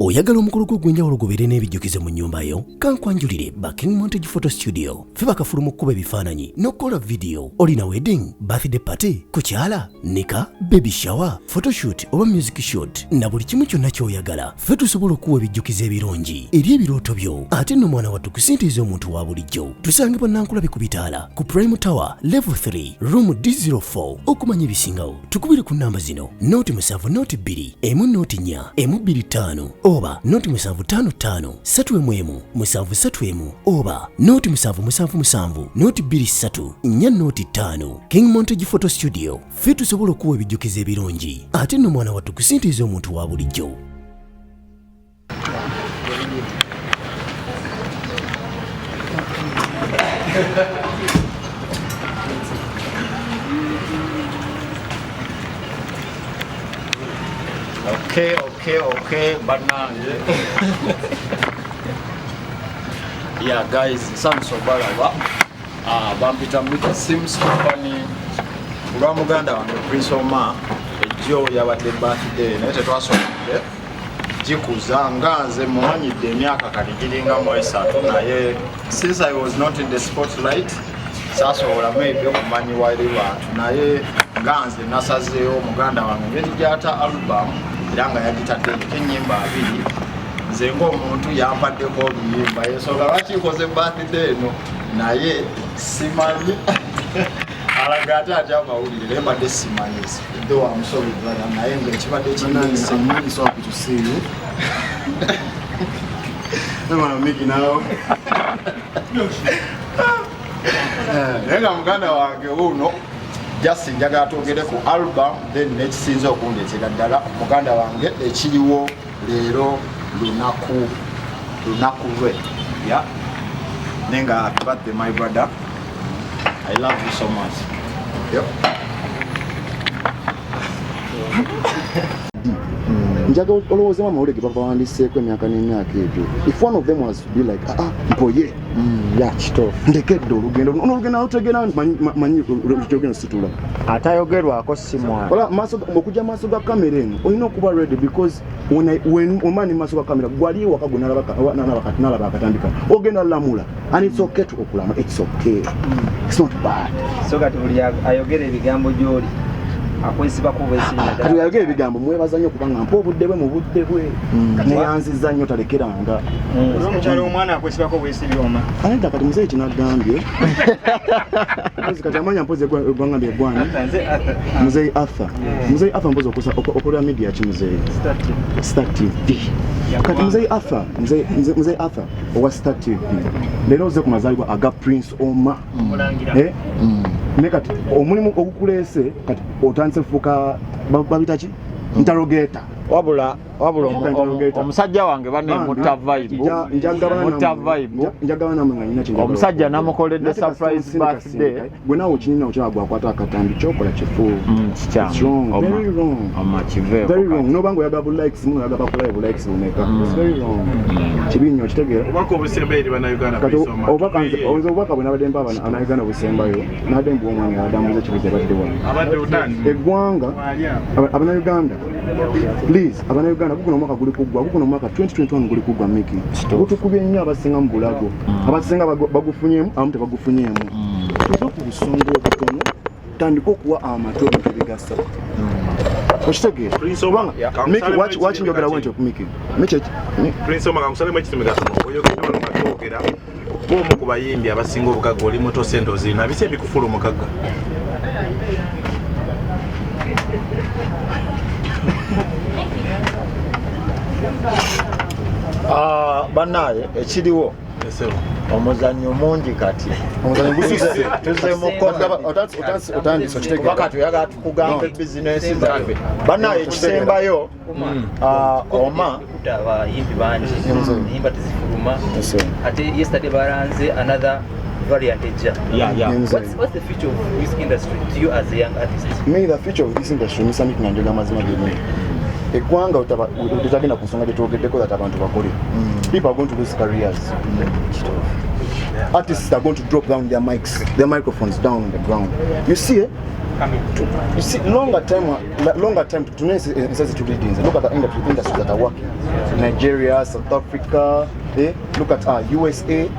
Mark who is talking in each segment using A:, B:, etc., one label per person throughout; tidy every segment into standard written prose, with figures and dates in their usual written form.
A: Oyagala omukolo gw'ogwenjawulo gubeere n'ebijjukize mu nnyumba yo? Kankwanjulire ba King Montage Photo Studio. Ffe bakafulu mu kkuba ebifaananyi n'okukola video. Olina wedding, birthday party, kukyala, nika, baby shower, photoshoot oba music shoot na buli kimu kyonna ky'oyagala. Ffe tusobola okuwa ebijjukize ebirungi eri ebirooto byo. Ate nno mwana wattu kusintiiza omuntu wa bulijjo. Tusange Bannankulabe ku Bitaala ku Prime Tower Level 3 Room D04. Okumanya ebisingawo tukubire ku nnamba zino: noti 7 noti 2 emu noti 4 emu 25 oba noti 755 3 7 oba noti 7 noti 23 4 noti 5. King Montage Photo Studio. Ffe tusobola okuwa ebijjukize ebirungi ate nno mwana wattu kusintiiza omuntu wa bulijjo.
B: Okay, banange. Yeah, guys, Samson Baraba. Bampita Mika Sims Company. Lwa muganda wange Prince Omar. Ejjo yabadde birthday naye tetwasomedde. Jikuza nganze muwanyidde emyaka kati giringa mu 3 naye since I was not in the spotlight sasobola maybe okumanyi wali bantu naye nganze nasazeewo muganda wange ng'egigyata album era nga yagitaddeko ennyimba 2 nze ng'omuntu yampaddeko oluyimba ensonga lwaki nkoze birthday eno naye simanyi alaga ate atya amawulire naye mbadde simanyi though I'm sorry brother naye ng'ekibadde kinanse
C: so happy to see you. I want to make it now.
B: Nenga muganda wange uno just njagala twogere ku album then nekisinza okundeetera ddala muganda wange ekiriwo leero lunaku lwe ya nenga happy birthday my brother, I love you so much. Yep.
C: Njaga olowooza amawulire ge bava wandiseeko emyaka n'emyaka egyo. If one of them was to be like, mpoye, kituufu. Ndekedde olugendo. Olugendo alutegeera manyi olugendo situla.
B: Atayogerwako si mwana.
C: Okujja maaso ga kamera eno, olina okuba ready because when omani maaso ga kamera, gwali waka gwe n'alaba akatandika. Ogenda lamula. And it's okay to okulama. It's okay. It's not bad.
D: So kati buli ayogera ebigambo gy'oli. Akwesibako bwesibira.
C: Kati yayogera ebigambo mwebaza nnyo kubanga mpa obudde bwe mu budde bwe. Neyanziza nnyo talekeranga.
D: Omukyalo omwana akwesibako bwesibira oma.
C: Anita kati muzeeyi kinagambye. Kati amanya mpozi egwangambye egwani. Muzeeyi Arthur. Muzeeyi Arthur mpozi okolera media ki muzeeyi? Star TV. Kati muzeeyi Arthur, muzeeyi Arthur owa Star TV. Leero oze ku mazaalibwa aga Prince Omar. Nekati omulimu ogukuleese kati otandise fuuka babita ki interrogator
B: wabula omusajja wange bane mutta vibe
C: njagala namwe nga nyina kintu
B: omusajja namukoledde surprise birthday
C: gwe nawe kinina okyagwa akwata akatambi kyokola kifu very wrong nobanga oyagala bu likes muno oyagala bakulayo bu likes bumeka it's very wrong kibi nnyo kitegeera
E: obaka obusemba eri bannayuganda
C: obubaka bwe nabadde mpa abannayuganda obusembayo nabadde mbuwa omwami adamuza ekibuzo abadde wa eggwanga abannayuganda please abannayuganda guguno omwaka guli kuggwa guguno omwaka 2021 guli kuggwa miki gutukubye nnyo abasinga mu bulago abasinga bagufunyeemu abamu tebagufunyeemu tuze ku busonga obutono tandika okuwa amato ebintu ebigasa okitegeera miki waki njogera bwentyo ku miki
E: Prince Omar kamusalemu ekitimigaso oyogedde wano nga twogera bw'omu ku bayimbi abasinga obugagga oli muto sente ozirina biki ebikufula omugagga
B: bannaye ekiriwo omuzannyo mungi kati tuze mukomakati oyagala tukugamba ebizinesi zaffe bannaye ekisembayo Oma
D: abayimbi bangi ennyimba tezifuluma ate yesterday baranze another variant ejja. What's the future of this industry to you as a young artist?
C: Me, the future of this industry is something that mazima gene. Ekwanga utagenda kusonga gyetwogeddeko that abantu bakole. People are going to lose careers. Artists are going to drop down their microphones down on the ground. You see,
D: coming to?
C: You see, longer time to necessity to lead. Look at the industries that are working. Nigeria, South Africa, look at USA.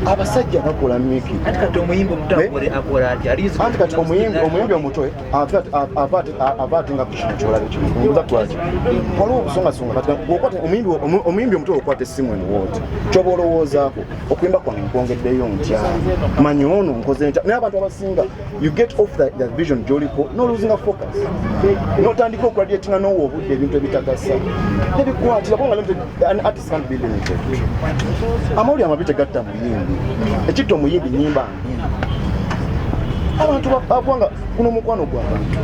C: Abasajja bakola making.
D: Kati omuyimbo mutambule akola ati alizo.
C: Kati omuyimbi omuto avatinga kushina chola bichino. Ngoza kwaje. Waliwo songa kati okwate omuyimbi omuto okwate simu eno wote. Choba olowoozaako okuyimba kwange nkwongeddeyo ntya. Manyi ono nkoze ntya. Naye abantu abasinga you get off the vision joliko no losing a focus. Notandika okuladyettinga n'owoobudde ebintu ebitagasa. Nebikwatira kubanga an artist can't be limited. Amawuli amabite gatta muyimbi. Ekitto omuyimbi nnyimba abantu bakubanga guno omukwano gw'abantu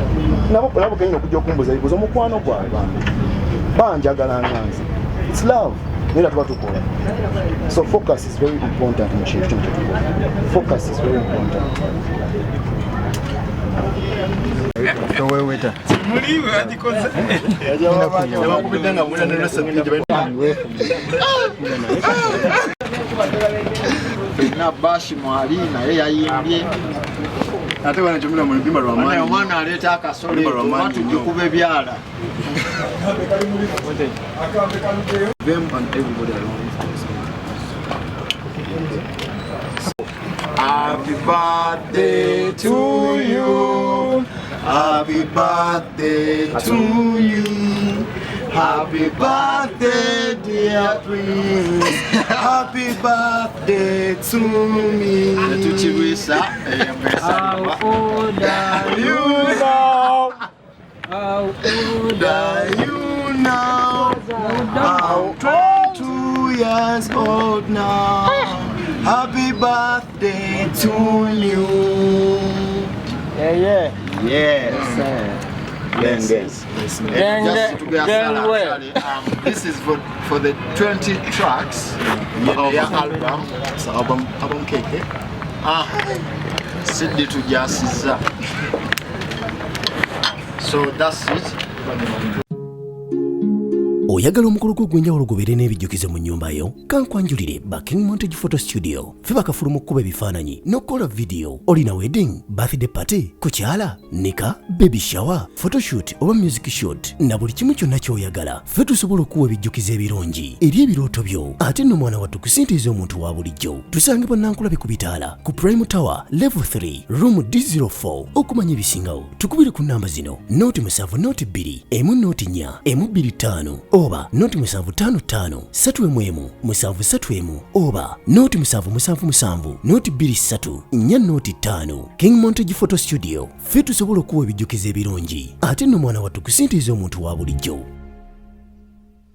C: nabo kenyina okujja okumbuza bibuuzo omukwano gw'abantu banjagala nganze. It's love. Nera tuba tukola. So focus is very important in change. Focus is very important. Weta.
B: Muliwe ajikoze.
C: Bakubidanga muna nero sabini
B: na bashi mwali na yeye ayimbye.
C: Ate wana chumula mu lupima lwa mani.
B: Omwana aleta akasole watu jukube byala.
C: Them and everybody around.
B: Happy birthday to you. Happy birthday to you. Happy birthday, dear Prince. Happy birthday to me. How old are you now? How old are you now? I'm 22 years old now. Happy birthday to you. Yeah. Yes. Yes. This is for the 20 tracks of your album. It's album cake. Sidi to Jasiza. So that's it.
A: Oyagala omukolo gw'enjawulo gubeere n'ebijjukizo mu nnyumba yo kankwanjulire King Montage Photo Studio fe bakafuluma okukuba ebifaananyi n'okukola video. Olina wedding, birthday party, kukyala, nika, baby shower, photoshoot oba music shoot na buli kimu kyonna ky'oyagala ffe tusobola okuwa ebijjukizo ebirungi eri ebirooto byo ate nno mwana wattu kusintiiza omuntu wa bulijjo. Tusange Bannankulabe ku Bitaala ku Prime Tower Level 3 Room D04. Okumanya ebisingawo tukubire ku nnamba zino 0702 104 125 oba noti 755 311 731 oba noti 777 noti 23 4 noti 5. King Montage Photo Studio ffe tusobola okuwa ebijjukizo ebirungi ate nno mwana wattu kusintiiza omuntu wa bulijjo.